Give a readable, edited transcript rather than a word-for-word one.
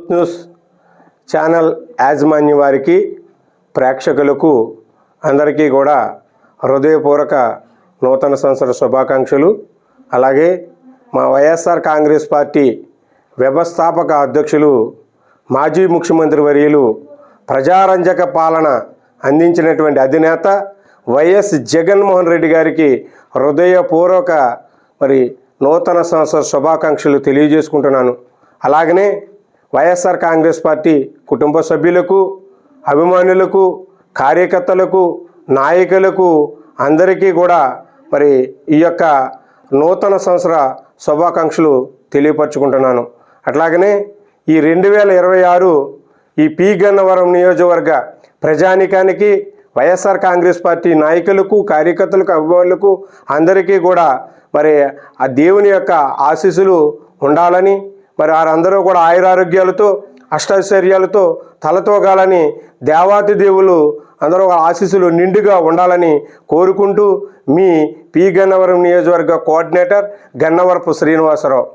Youth news channel యాజమాన్య వారికి ప్రేక్షకులకు అందరికీ కూడా హృదయపూర్వక నూతన సంవత్సర శుభాకాంక్షలు. అలాగే మా వైఎస్ఆర్ కాంగ్రెస్ పార్టీ వ్యవస్థాపక అధ్యక్షులు మాజీ ముఖ్యమంత్రి వర్యులు ప్రజారంజక పాలన అందించినటువంటి అధినేత వైఎస్ జగన్మోహన్ రెడ్డి గారికి హృదయపూర్వక నూతన సంవత్సర శుభాకాంక్షలు తెలియజేసుకుంటున్నాను. అలాగనే వైఎస్ఆర్ కాంగ్రెస్ పార్టీ కుటుంబ సభ్యులకు, అభిమానులకు, కార్యకర్తలకు, నాయకులకు అందరికీ కూడా ఈ యొక్క నూతన సంవత్సర శుభాకాంక్షలు తెలియపరచుకుంటున్నాను. అట్లాగనే ఈ 2026 ఈ పి గన్నవరం నియోజకవర్గ ప్రజానికానికి, వైఎస్ఆర్ కాంగ్రెస్ పార్టీ నాయకులకు, కార్యకర్తలకు, అభిమానులకు అందరికీ కూడా ఆ దేవుని యొక్క ఆశీస్సులు ఉండాలని, వారందరూ కూడా ఆయురారోగ్యాలతో, అష్టైశ్వర్యాలతో తలతోగాలని, దేవాతి దేవులు అందరూ ఆశీస్సులు నిండుగా ఉండాలని కోరుకుంటూ మీ పి గన్నవరం నియోజకవర్గ కోఆర్డినేటర్ గన్నవరపు శ్రీనివాసరావు.